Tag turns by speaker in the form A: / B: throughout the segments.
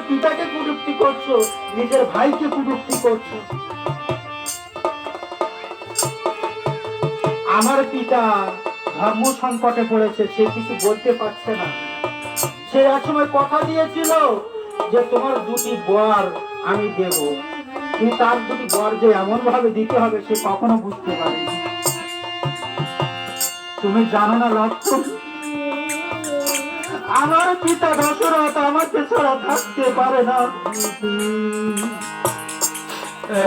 A: পিতাকে কটূক্তি করছো, নিজের ভাইকে কটূক্তি করছো। আমার পিতা ধর্ম সংকটে পড়েছে, সে কিছু বলতে পারছে না। সে একসময় কথা দিয়েছিল যে তোমার দুটি বর আমি দেব, কিন্তু তার দুটি বর যে এমন ভাবে দিতে হবে সে কখনো বুঝতে পারেনি। তুমি জানো না লক্ষণ, আমার পিতা দশরথ আমাকে ছাড়া থাকতে পারে না।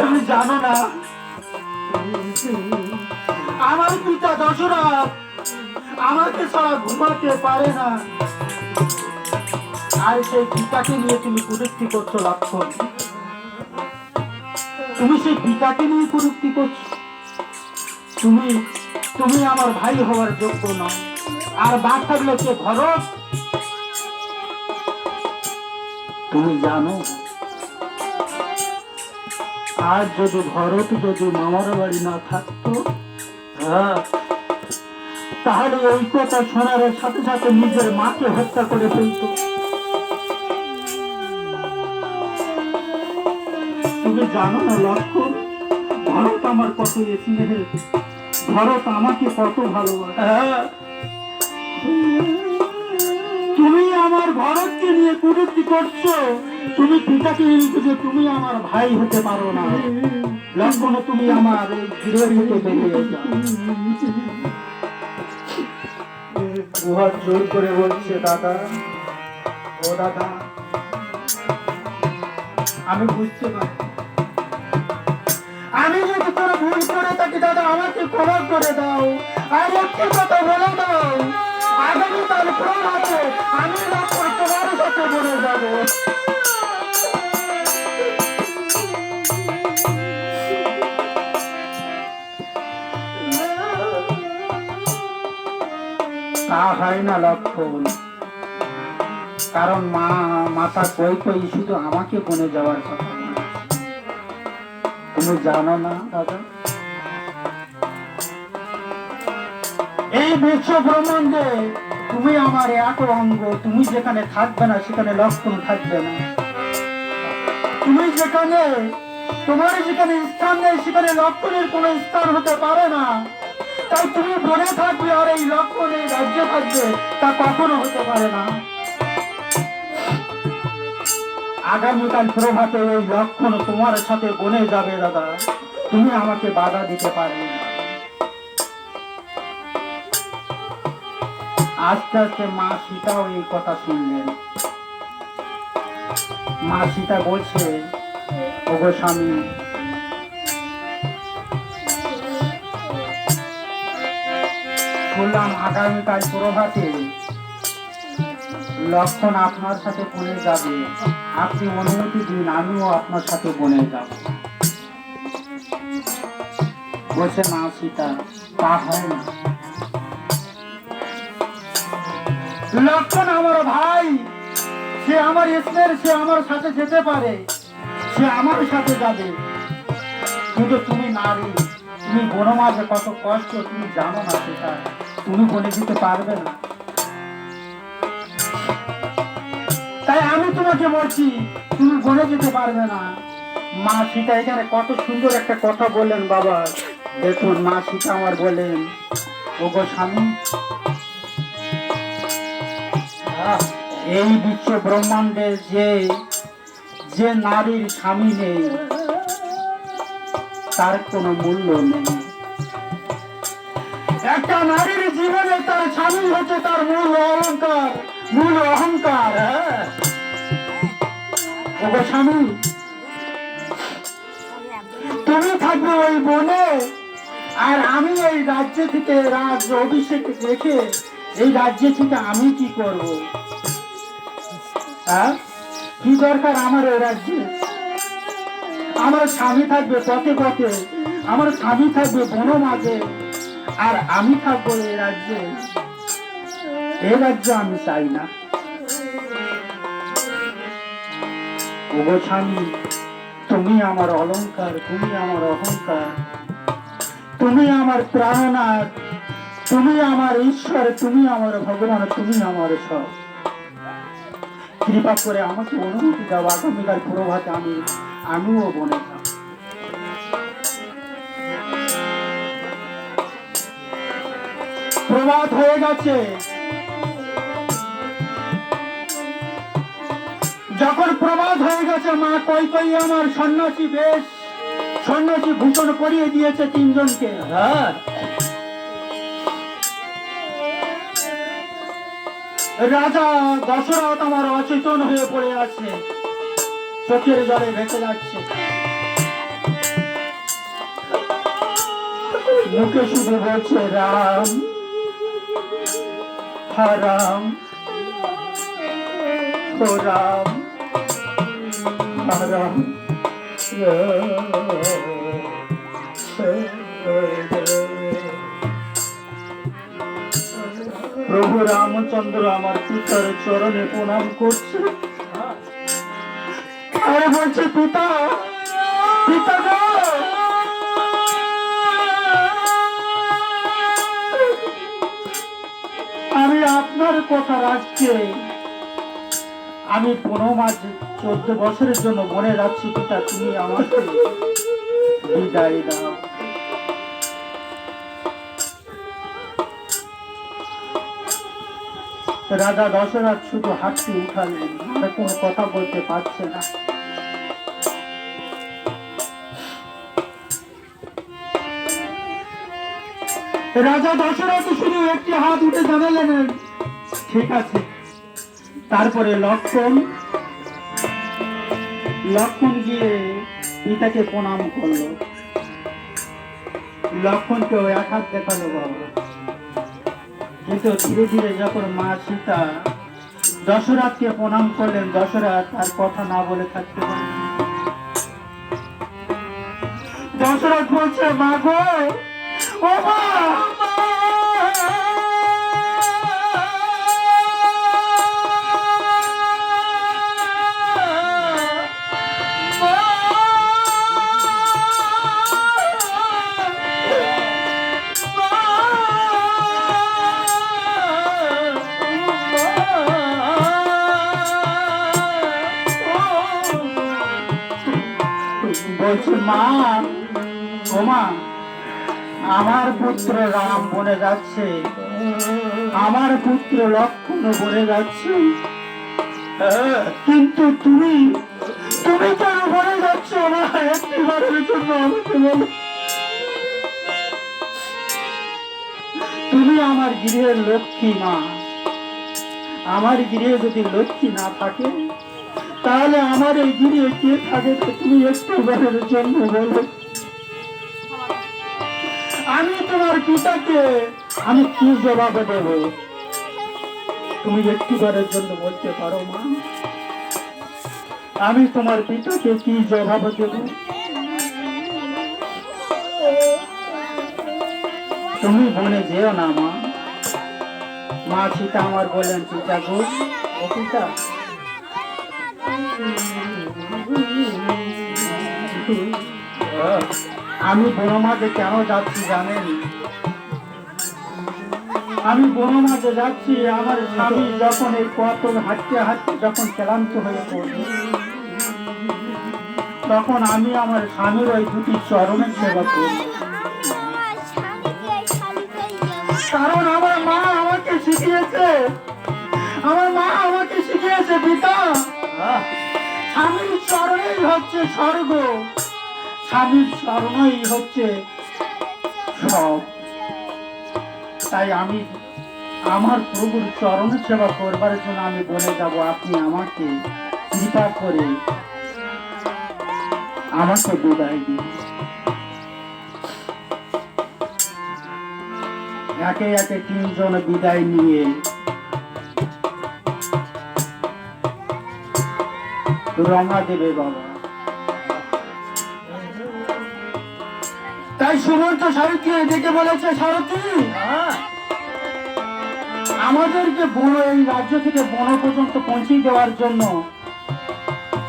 A: তুমি জানো না আমার পিতা দশরথ আমাকে ছাড়া ঘুমাতে পারে না। আর সেই পিতাকে নিয়ে তুমি কটূক্তি করছো লক্ষণ, তুমি সেই পিতাকে নিয়ে কটূক্তি করছো। তুমি তুমি আমার ভাই হওয়ার যোগ্য নয়। আর বাদ থাকলে সে ভরত। তুমি জানো আজ যদি ভরত যদি মামার বাড়ি না থাকতো, হ্যাঁ, তাহলে ওই কথা শোনার সাথে সাথে নিজের মাকে হত্যা করে ফেলত। তুমি জানো না লক্ষণ, ভরত আমার কত স্নেহের, ভরত আমাকে কত ভালোবাসে। হ্যাঁ, তুমি আমার ভরতকে নিয়ে কটূক্তি করছো। তুমি পিতাকে যে তুমি আমার ভাই হতে পারো না লক্ষণ, তুমি আমার এই গৃহ থেকে বেরিয়ে যাও। উহা জোর করে বলছে, দাদা ও দাদা, আমি বুঝতে পারি, আমি যদি কোনো ভুল করে থাকি দাদা আমাকে ক্ষমা করে দাও। আর একটি কথা বলে দাও, আগামীকাল প্রভাতে আমি লক্ষণ তোমার সাথে বলে যাব। তা হয় না লক্ষণ, কারণ মাতা কই কই শুধু আমাকে বনে যাওয়ার কথা। তুমি জানো না দাদা, এই বিশ্ব ব্রহ্মাণ্ডে তুমি আমার এক অঙ্গ। তুমি যেখানে থাকবে না সেখানে লক্ষণ থাকবে না। তুমি যেখানে তোমার যেখানে স্থান নেই সেখানে লক্ষণের কোনো স্থান হতে পারে না। তাই তুমি বনে থাকবে আর এই লক্ষণ এই রাজ্যে থাকবে, তা কখনো হতে পারে না। আগামীকাল প্রভাতে এই লক্ষণ তোমার সাথে বনে যাবে দাদা, তুমি আমাকে বাধা দিতে পারবে না। আস্তে আস্তে মা সীতাও এই কথা শুনলেন। মা সীতা বলছে, ওগো স্বামী, বললাম আগামীকাল প্রভাতে লক্ষণ আপনার সাথে বনে যাবে, আপনি অনুমতি দিন আমিও আপনার সাথে বনে যাব। বলছে মা সীতা, তা হয় না। লক্ষণ আমার ভাই, সে আমার স্নেহ, সে আমার সাথে যেতে পারে, সে আমার সাথে যাবে। কিন্তু তুমি নারী, তুমি বনমাঝে কত কষ্ট তুমি জানো না, সেটা তুমি বলে দিতে পারবে না। তাই আমি তোমাকে বলছি তুমি বলে যেতে পারবে না। মা সীতা এখানে কত সুন্দর একটা কথা বললেন বাবা। দেখুন মা সীতা আমার বলেন, ওগো স্বামী, এই বিশ্ব ব্রহ্মাণ্ডে যে নারীর স্বামী নেই তার কোনো মূল্য নেই। একটা নারীর জীবনে তার স্বামী হচ্ছে তার মূল অলংকার, মূল অহংকার। ওগো স্বামী, তুমি থাকবে ওই বনে, আর আমি এই রাজ্য থেকে রাজ অভিষেক রেখে এই রাজ্য থেকে আমি কি করব? কি দরকার আমার এই রাজ্যে? আমার স্বামী থাকবে পথে পথে, আমার স্বামী থাকবে বন মাঝে, আর আমি থাকবো এই রাজ্যে। এই রাজ্য আমি চাই না। ওগো স্বামী, তুমি আমার অলংকার, তুমি আমার অহংকার, তুমি আমার প্রাণনাথ, তুমি আমার ঈশ্বর, তুমি আমার ভগবান, তুমি আমার সব। কৃপা করে আমাকে অনুমতি দাও, আগামীকাল প্রভাতে আমিও বনে যাব। প্রভাত হয়ে গেছে। যখন প্রভাত হয়ে গেছে, মা কই আমার সন্ন্যাসী ভূষণ করিয়ে দিয়েছে তিনজনকে। রাজা দশরথ আমার অচেতন হয়ে পড়ে আছে, চোখের জলে ভেসে যাচ্ছে, মুখে শুধু বলছে রাম রাম ও রাম রাম। প্রভু রামচন্দ্র আমার পিতার চরণে প্রণাম করছে আর বলছে, পিতা পিতা গো, আমি আপনার কথা রাখছি, আমি 15 মাস 14 বছরের জন্য বনে যাচ্ছি, পিতা তুমি আমাকে বিদায় দাও। রাজা দশরথ শুধু হাতটি উঠালেন, আর কোনো কথা বলতে পারছে না। রাজা দশরথ শুধু একটি হাত উঠে জানালেন ঠিক আছে। তারপরে লক্ষ্মণ গিয়ে পিতাকে প্রণাম করলো, লক্ষ্মণকেও এক হাত দেখালো বাবা। কিন্তু ধীরে ধীরে যখন মা সীতা দশরথকে প্রণাম করলেন, দশরথ আর কথা না বলে থাকতে পারেন। দশরথ বলছে, মা গো, ও মা, বলছে মা, ও মা, আমার পুত্র রাম বনে যাচ্ছে, আমার পুত্র লক্ষ্মণ বনে যাচ্ছে, কিন্তু তুমি কেন বনে যাচ্ছ না? একটিবারের জন্য আমাকে বলো। তুমি আমার গৃহের লক্ষ্মী মা, আমার গৃহে যদি লক্ষ্মী না থাকে তাহলে আমার এই গৃহে কে থাকে? তুমি একটিবারের জন্য বলো। আমি তোমার পিতাকে আমি কি জবাব দেব? তুমি একটিবারের জন্য বলতে পারো মা, আমি তোমার পিতাকে কি জবাব দেব? তুমি বনে যেও না মা। মা সীতা আমার বললেন, পিতা গো, ও পিতা, আমি বনমাঝে কেন যাচ্ছি জানেন? আমি বনমাঝে যাচ্ছি, আমার স্বামী যখন এই পথ হাঁটতে হাঁটতে যখন ক্লান্ত হয়ে পড়বে, তখন আমি আমার স্বামীর ওই দুটি চরণের সেবা করব। কারণ আমার মা আমাকে শিখিয়েছে, পিতা, স্বামীর চরণেই হচ্ছে স্বর্গ, স্বামীর চরণই হচ্ছে সব। তাই আমি আমার প্রভুর চরণ সেবা করবার জন্য আমি বলে যাব, আপনি আমাকে কৃপা করে আমাকে বিদায় দিন। একে একে তিনজন বিদায় নিয়ে রঙা দেবে বাবা। তাই সুমন্ত সারথী দেখে বলেছে, সারথী, আমাদেরকে এই রাজ্য থেকে বন পর্যন্ত পৌঁছে দেওয়ার জন্য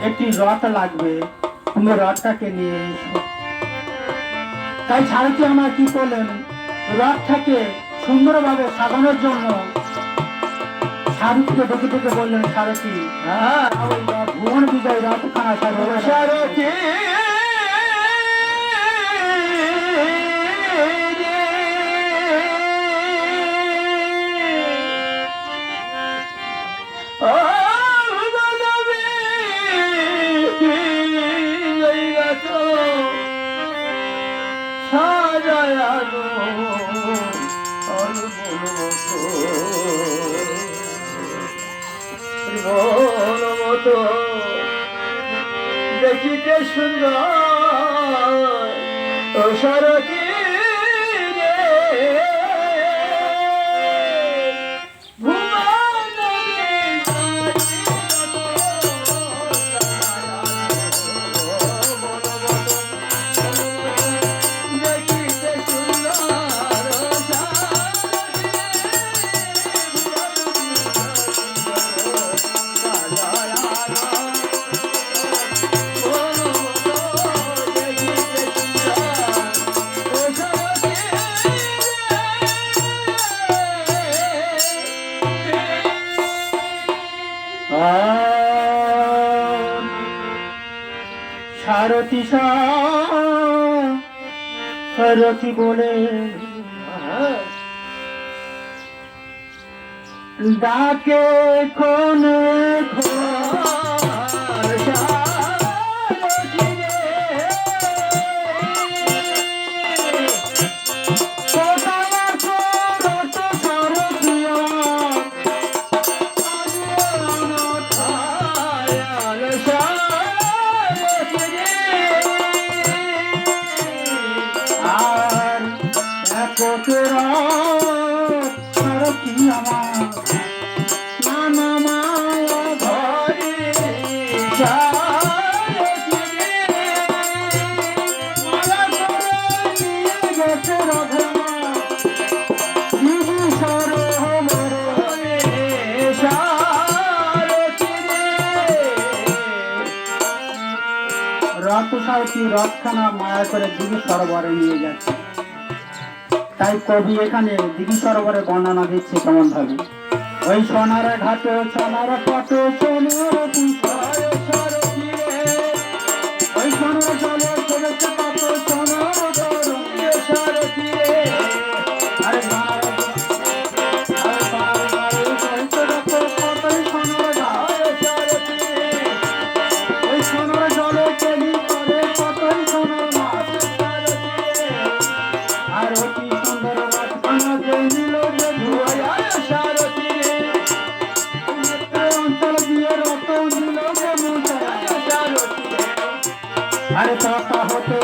A: একটি রথ লাগবে, তুমি রথটাকে নিয়ে এসো। তাই সারথী আমার কি করলেন, রথটাকে সুন্দরভাবে সাজানোর জন্য সারথীকে ডেকে ডেকে বললেন, সারথী ওই ভুবন বিজয় রথখানা সারথী
B: দেখিতে সুন্দর ও সারথী
A: সারথী সারথী বলে ডাকে কোনে সারথী আমার নানা মায়া ধরে গেছে রঘমা দিদি রথ সারথী রথখানা মায়া করে দিদি সরোবরে নিয়ে যাচ্ছে। তাই কবি এখানে দিঘি সরোবরে বর্ণনা দিচ্ছে কেমন ভাবে। ওই সোনার ঘাটে সোনার পটে সোনার তুষার সারথী রে, ওই সোনার জলে চলেছে কত সোনার তরঙ্গে সারথী রে। আরে সোনার ওই সোনার জলে চলি করে কতই সোনার মাছ সারথী রে। আর অতি সুন্দর রথখানা যে নিল যে ধুয়া সারথী রে, অঞ্চল দিয়ে রত নিল যে মুজা সারথী রে। আরে কথা হতে